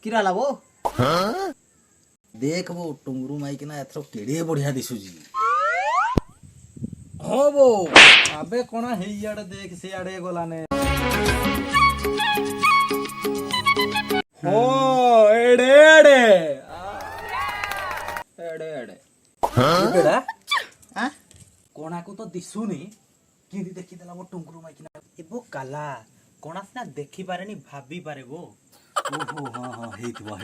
किरा लाबो देख वो टुंगरू माई के ना एथरो केड़े बढ़िया दिसुजी हो बो अबे कोना हेइयाडे देख से आडे गलाने हो एडे एडे एडे एडे बेड़ा हां कोना को तो दिसुनी किंदी देखि देला वो टुंगरू माई के ना एबो काला कोना सिना देखि पारेनी भाबी पारे गो ओहो हां हां हेइतबो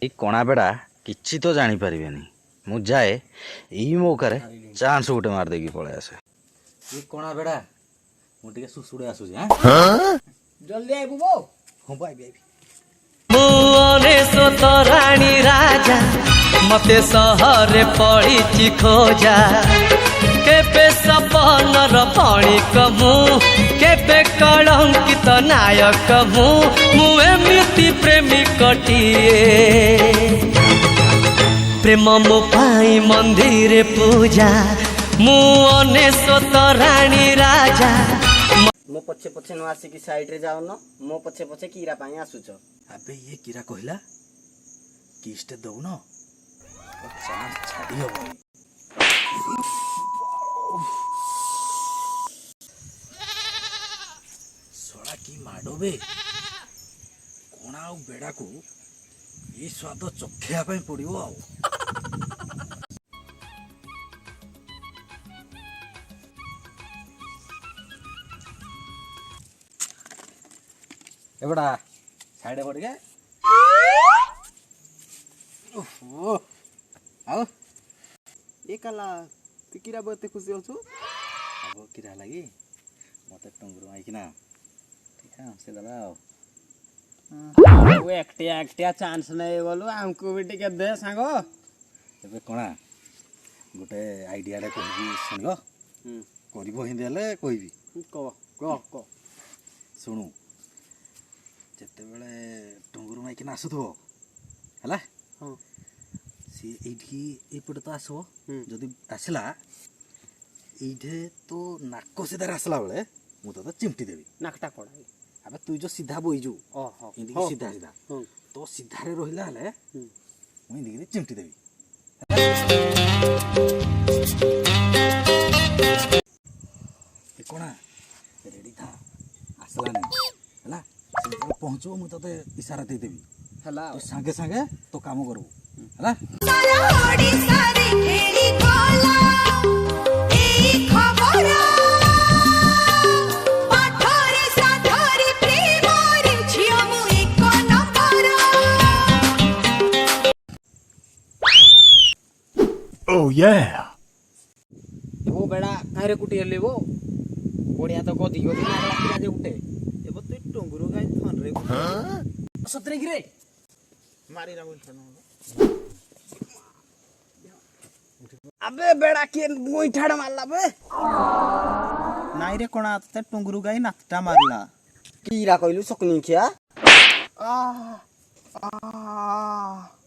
ए कोना बेड़ा किछि तो जानि परिबेनी मु जाए एई मौका रे चांस उठे मार देगी पळे आसे ये कोना बेड़ा मु टिके सुसुडे आसु जे हां जल्दी आइबो बो हो बाई मुअनेश्वत रानी राजा मते सहरे पड़िछि खोजा केबे सपनर फणिक मु केबे कलंकित नायक मु एमिति प्रेमिकटिए प्रेम मो पाई मंदिर पूजा मुअनेश्वत रानी राजा मो पछे पछे न आसी की साइड रे जाओ न मो पछे पछे कीरा पाई आसुछ अबे ये किरा कहला किस्टे दउ न चांस छाडी हबो सोळा की माडो बे कोणा आ बेडा को ये स्वाद चखेया पई पड़ियो आ एबड़ा साइड पड़ गया ओहो आओ ए काला तू कीरा बते खुशी होछु अब किरा लगी मते टंगरू आई कि ना ठीक है से दला वो एकटिया चांस नै गलो हमको भी टिके दे सांगो एबे कोना गोटे आइडिया रे कहबी सुनलो करबो हिंदी हले कहबी को सुनु जते बेले टंगरू माई कि ना आसुथो हला हां सी एठी एपटे तो आसो जदी आसला एठे तो नाको सीधा आसला बेले मु तो चिमटी देबी नाकटा कोडा अबे तू जो सीधा बोइजू ओहो इंदी सीधा सीधा तो सीधा रे रहिला हले मु इंदी चिमटी देबी ए कोना रेडी था आसला नहीं हला पहुंचो मु तते इशारा दे देबी हला तो संगे संगे तो काम करबो हला सारा ओडिसा रे खेली कोला एई खबर पाठरे साथरे प्रेम रे झियो मु एक नंबर Oh yeah! वो बेड़ा काहे कुटी हले वो बढ़िया तो गदी गदी नागला किरा जे उठे एबो तू टंगुरु गाय थन रे सतरे गिरे मारी ना बोल अबे बेड़ा के गोइठाड़ मारला बे नाई रे कोना ते टंगुरु गाय नाथटा मारला कीरा कइलु सकनी खिया आ आ